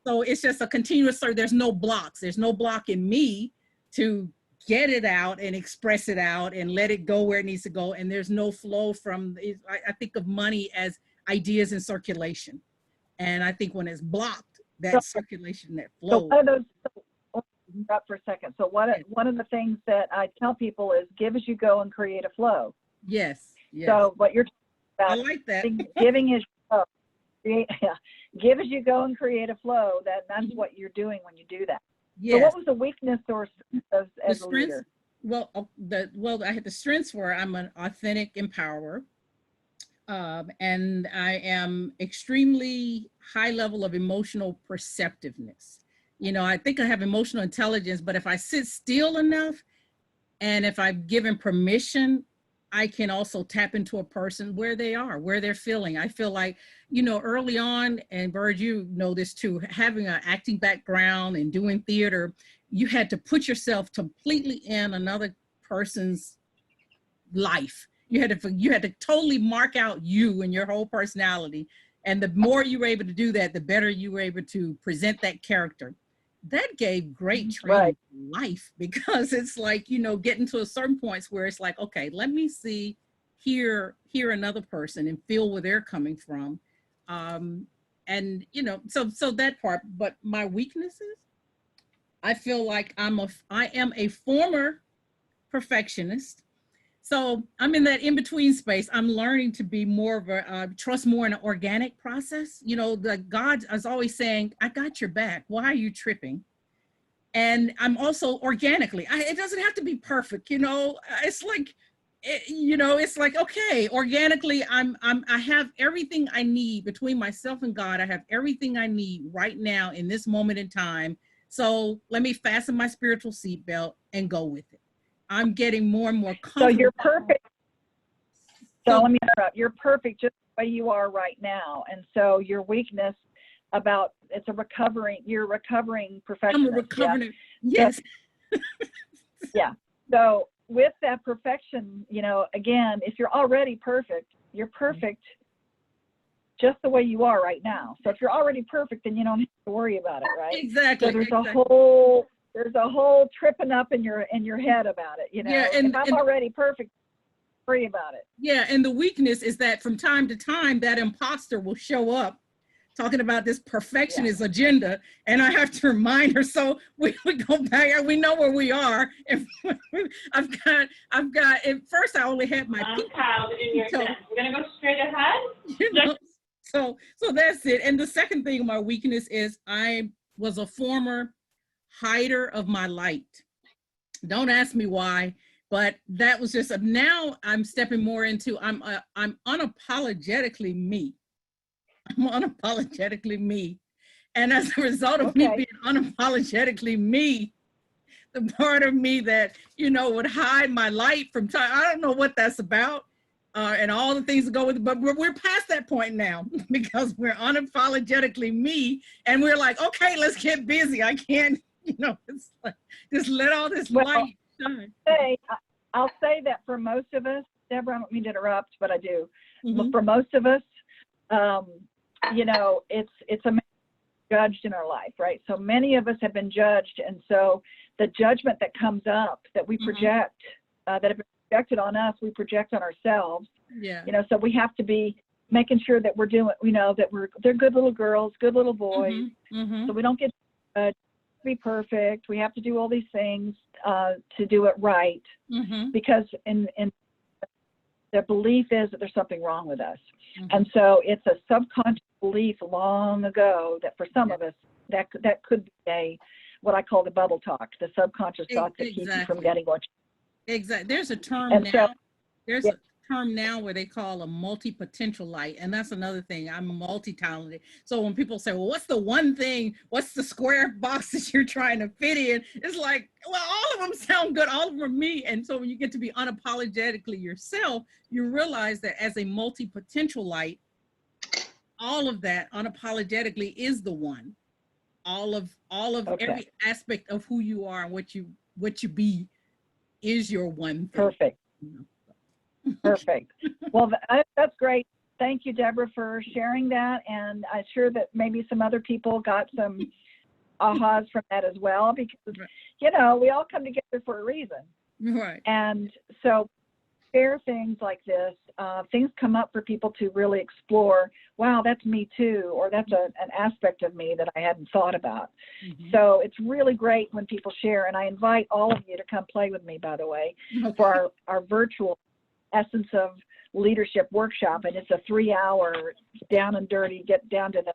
So it's just a continuous circle. There's no blocks. There's no block in me to get it out and express it out and let it go where it needs to go. And there's no flow from, I think of money as ideas in circulation. And I think when it's blocked, that circulation, that flow. So one of those, up for a second. So one of the things that I tell people is give as you go and create a flow. Yes. Yes. So what you're talking about, I like that. giving is create, yeah, give as you go and create a flow. That's Mhm. what you're doing when you do that. So Yes. what was the weakness or strength The as a strengths, leader? I had the strengths were I'm an authentic empowerer. And I am extremely high level of emotional perceptiveness. You know, I think I have emotional intelligence, but if I sit still enough and if I'm given permission, I can also tap into a person where they are, where they're feeling. I feel like, you know, early on, and Bird, you know this too, having an acting background and doing theater, you had to put yourself completely in another person's life. You had to totally mark out you and your whole personality. And the more you were able to do that, the better you were able to present that character. That gave great training Right. for life, because it's like, you know, getting to a certain points where it's like, okay, let me hear another person and feel where they're coming from. And you know, so that part. But my weaknesses, I feel like I am a former perfectionist. So I'm in that in-between space. I'm learning to be more of a trust more in an organic process. You know, the God is always saying, I got your back. Why are you tripping? And I'm also organically, it doesn't have to be perfect. You know, it's like, you know, it's like, okay, organically, I have everything I need between myself and God. I have everything I need right now in this moment in time. So let me fasten my spiritual seatbelt and go with it. I'm getting more and more comfortable. So you're perfect. So So- let me interrupt. You're perfect just the way you are right now. And so your weakness about you're a recovering perfectionist. I'm a recovering, yes. So with that perfection, you know, again, if you're already perfect, you're perfect just the way you are right now. So if you're already perfect, then you don't have to worry about it, right? Exactly. So there's exactly. a whole tripping up in your head about it. You know, Yeah, if I'm already perfect, worry about it. Yeah, and the weakness is that from time to time, that imposter will show up talking about this perfectionist agenda, and I have to remind her. So we go back, we know where we are. And I've got, at first I only had my pinky toe. We're gonna go straight ahead. You know? So that's it. And the second thing, my weakness is I was a former hider of my light. Don't ask me why, but that was just now I'm stepping more into I'm unapologetically me. I'm unapologetically me. And as a result of me being unapologetically me, the part of me that, you know, would hide my light from time, I don't know what that's about. And all the things that go with it, but we're past that point now because we're unapologetically me, and we're like, okay, let's get busy. I can't, you know, it's like, just let all this light shine. I'll say that for most of us, Deborah, I don't mean to interrupt, but I do. Mhm. For most of us, you know, it's a judged in our life, right? So many of us have been judged, and so the judgment that comes up that we project, that have been projected on us, we project on ourselves. Yeah. You know, so we have to be making sure that we're doing, you know, that they're good little girls, good little boys. So we don't get to be perfect. We have to do all these things to do it right, because in the belief is that there's something wrong with us. And so it's a subconscious belief long ago that for some of us, that could be what I call the bubble talk, the subconscious thought that keeps you from getting what you. Exactly. There's a term And now. so, There's a term now where they call a multi-potential light, and that's another thing. I'm multi-talented. So when people say, well, what's the one thing, what's the square box that you're trying to fit in? It's like, well, all of them sound good. All of them are me. And so when you get to be unapologetically yourself, you realize that as a multi-potential light, all of that unapologetically is the one. All of every aspect of who you are and what you be is your one thing. Perfect. Perfect. Well, that's great. Thank you, Deborah, for sharing that. And I'm sure that maybe some other people got some ahas from that as well, because, you know, we all come together for a reason. Right. And so share things like this, things come up for people to really explore, wow, that's me too, or that's an aspect of me that I hadn't thought about. So it's really great when people share, and I invite all of you to come play with me, by the way, for our virtual Essence of leadership workshop, and it's a 3-hour down and dirty, get down to the,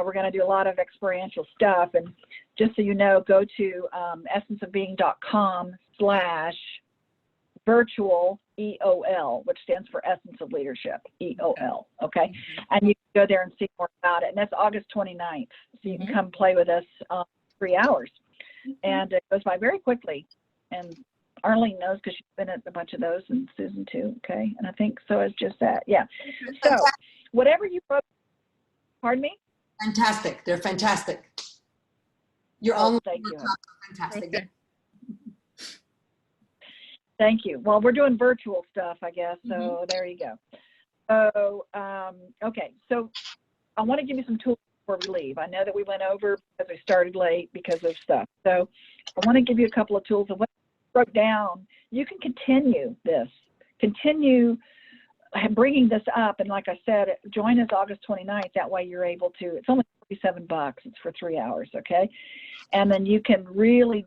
we're going to do a lot of experiential stuff. And just so you know, go to essenceofbeing.com/virtual EOL, which stands for Essence of Leadership, EOL, okay? And you can go there and see more about it. And that's August 29th. So you can come play with us 3 hours. And it goes by very quickly. And Arlene knows because she's been at a bunch of those, and Susan too, okay? And I think so is just that, yeah. So whatever you wrote, pardon me? Fantastic. They're fantastic. Your own thank you. fantastic. Okay. Thank you. Well, we're doing virtual stuff, I guess, so there you go. So, okay, so I want to give you some tools before we leave. I know that we went over because we started late because of stuff. So I want to give you a couple of tools. And what I wrote down, you can continue this, continue bringing this up. And like I said, join us August 29th. That way you're able to, it's only $47. It's for 3 hours, okay? And then you can really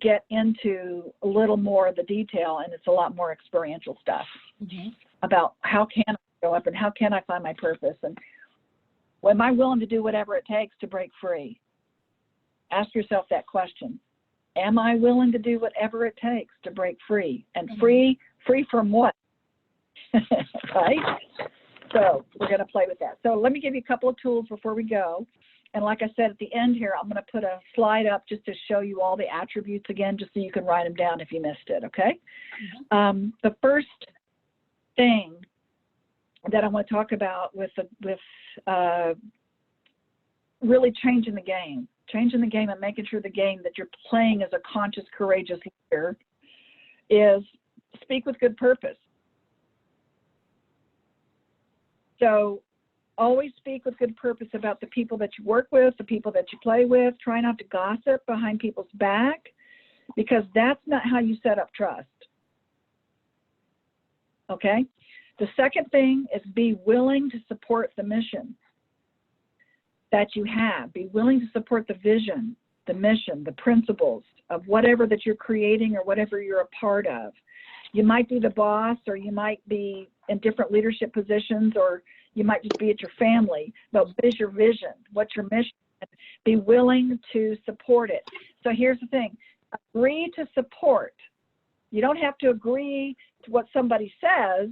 get into a little more of the detail, and it's a lot more experiential stuff about how can I show up and how can I find my purpose, and am I willing to do whatever it takes to break free? Ask yourself that question. Am I willing to do whatever it takes to break free? And free from what? Right? So we're going to play with that. So let me give you a couple of tools before we go. And like I said, at the end here, I'm going to put a slide up just to show you all the attributes again, just so you can write them down if you missed it, okay? The first thing that I want to talk about with really changing the game and making sure the game that you're playing as a conscious, courageous leader is speak with good purpose. So always speak with good purpose about the people that you work with, the people that you play with. Try not to gossip behind people's back, because that's not how you set up trust. Okay? The second thing is be willing to support the mission that you have. Be willing to support the vision, the mission, the principles of whatever that you're creating or whatever you're a part of. You might be the boss, or you might be in different leadership positions, or you might just be at your family, but what is your vision? What's your mission? Be willing to support it. So here's the thing, agree to support. You don't have to agree to what somebody says.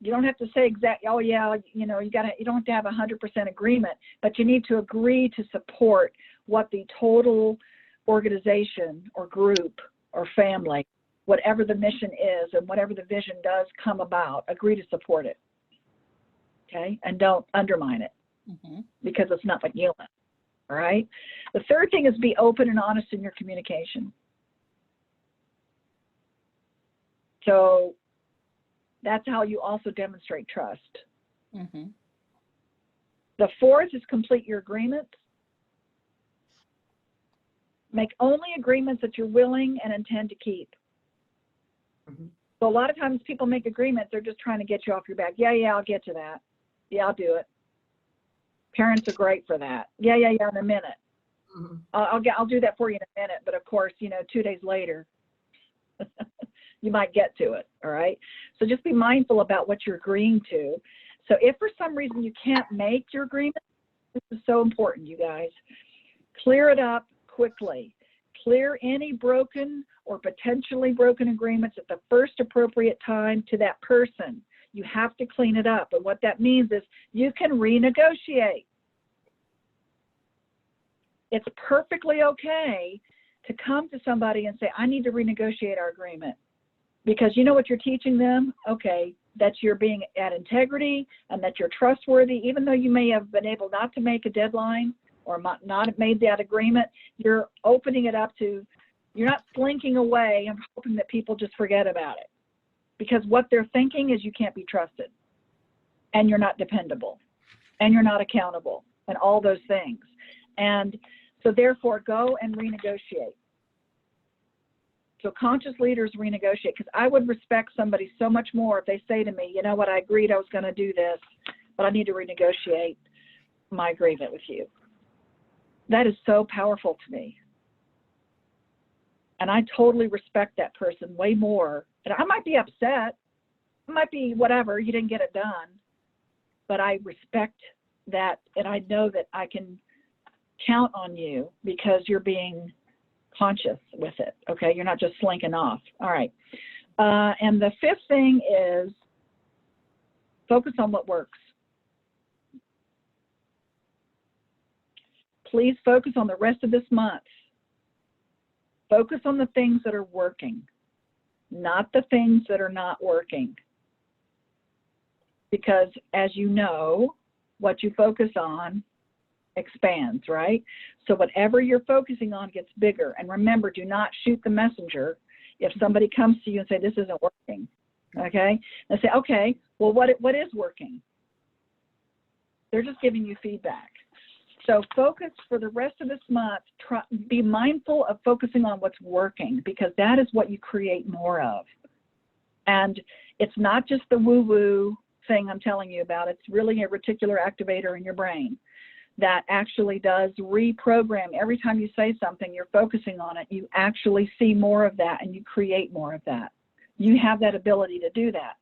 You don't have to say exactly, oh yeah, you don't have to have 100% agreement, but you need to agree to support what the total organization or group or family, whatever the mission is and whatever the vision does come about, agree to support it. Okay, and don't undermine it because it's not what you want. All right. The third thing is be open and honest in your communication. So that's how you also demonstrate trust. The fourth is complete your agreements. Make only agreements that you're willing and intend to keep. So a lot of times people make agreements, they're just trying to get you off your back. Yeah, I'll get to that. Yeah, I'll do it. Parents are great for that. Yeah, in a minute. I'll do that for you in a minute. But of course, 2 days later, you might get to it. All right. So just be mindful about what you're agreeing to. So if for some reason you can't make your agreement, this is so important, you guys. Clear it up quickly. Clear any broken or potentially broken agreements at the first appropriate time to that person. You have to clean it up. And what that means is you can renegotiate. It's perfectly okay to come to somebody and say, I need to renegotiate our agreement. Because you know what you're teaching them? Okay, that you're being at integrity and that you're trustworthy, even though you may have been able not to make a deadline or not have made that agreement, you're opening it up to, you're not slinking away and hoping that people just forget about it. Because what they're thinking is you can't be trusted, and you're not dependable, and you're not accountable, and all those things. And so therefore, go and renegotiate. So conscious leaders renegotiate, because I would respect somebody so much more if they say to me, you know what, I agreed I was going to do this, but I need to renegotiate my agreement with you. That is so powerful to me. And I totally respect that person way more. And I might be upset, might be whatever, you didn't get it done, but I respect that, and I know that I can count on you because you're being conscious with it. Okay, you're not just slinking off. All right. And the fifth thing is focus on what works. Please focus on the rest of this month. Focus on the things that are working, not the things that are not working. Because as you know, what you focus on expands, right? So whatever you're focusing on gets bigger. And remember, do not shoot the messenger if somebody comes to you and say, this isn't working, okay? And say, okay, well, what is working? They're just giving you feedback. So focus for the rest of this month, be mindful of focusing on what's working, because that is what you create more of. And it's not just the woo-woo thing I'm telling you about, it's really a reticular activator in your brain that actually does reprogram. Every time you say something, you're focusing on it, you actually see more of that and you create more of that. You have that ability to do that.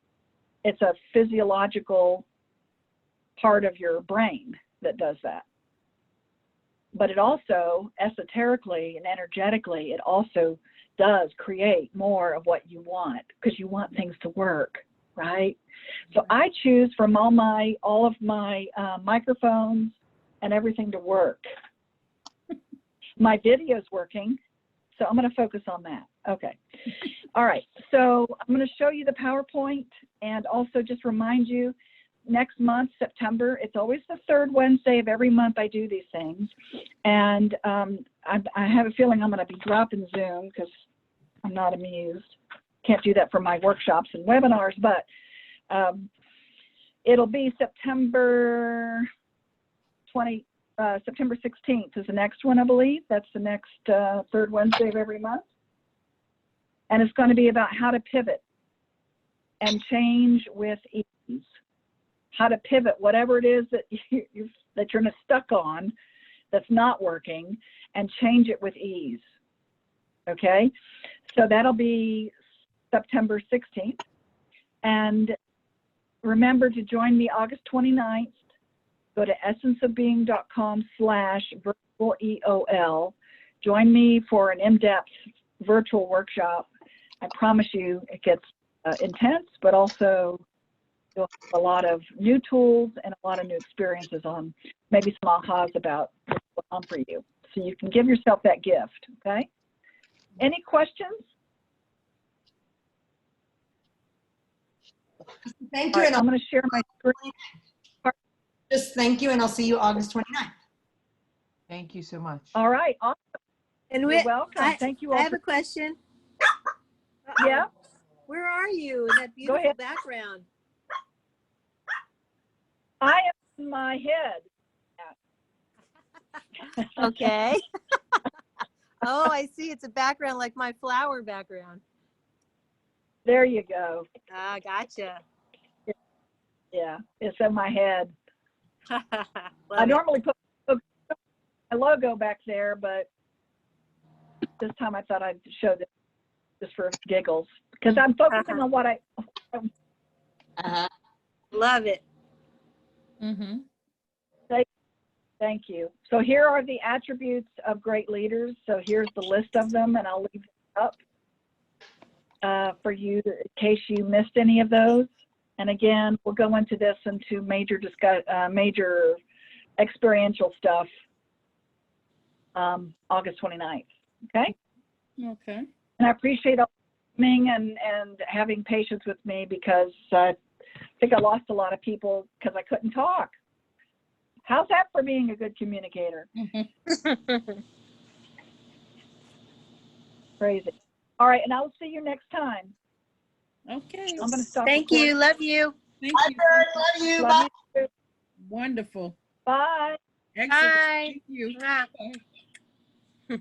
It's a physiological part of your brain that does that. But it also, esoterically and energetically, it also does create more of what you want, because you want things to work, right? So I choose from all of my microphones and everything to work. My video's working, so I'm going to focus on that. Okay. All right. So I'm going to show you the PowerPoint and also just remind you, next month, September, it's always the third Wednesday of every month I do these things. And I have a feeling I'm going to be dropping Zoom because I'm not amused. Can't do that for my workshops and webinars, but it'll be September 16th is the next one, I believe. That's the next third Wednesday of every month. And it's going to be about how to pivot and change with ease. How to pivot whatever it is that you're stuck on that's not working, and change it with ease. Okay, so that'll be September 16th. And remember to join me August 29th. Go to essenceofbeing.com/virtual EOL. Join me for an in-depth virtual workshop. I promise you it gets intense, but also you'll have a lot of new tools and a lot of new experiences on maybe some ahas about what's going on for you. So you can give yourself that gift, okay? Any questions? Thank All you. right, And I'm going to share my screen. just thank you. And I'll see you August 29th. Thank you so much. All right, awesome. And You're welcome. Thank you all. I have a question. Yeah, Where are you in that beautiful ahead. background? I am in my head. Okay. Oh, I see. It's a background like my flower background. There you go. Ah, gotcha. Yeah, it's in my head. I Love it. normally put my logo back there, but this time I thought I'd show this just for giggles, because I'm focusing on what Love it. Mm-hmm. Thank you. So here are the attributes of great leaders. So here's the list of them, and I'll leave it up for you in case you missed any of those. And again, we'll go into this into major experiential stuff August 29th. Okay. Okay. And I appreciate all coming and having patience with me, because I think I lost a lot of people because I couldn't talk. How's that for being a good communicator? Crazy. All right, and I'll see you next time. Okay. I'm going to stop. Thank recording. you. Love you. Thank Bye, you. Bird. Love you. Bye. Love you. Wonderful. Bye. Excellent. Bye. Thank you. Mwah. Bye.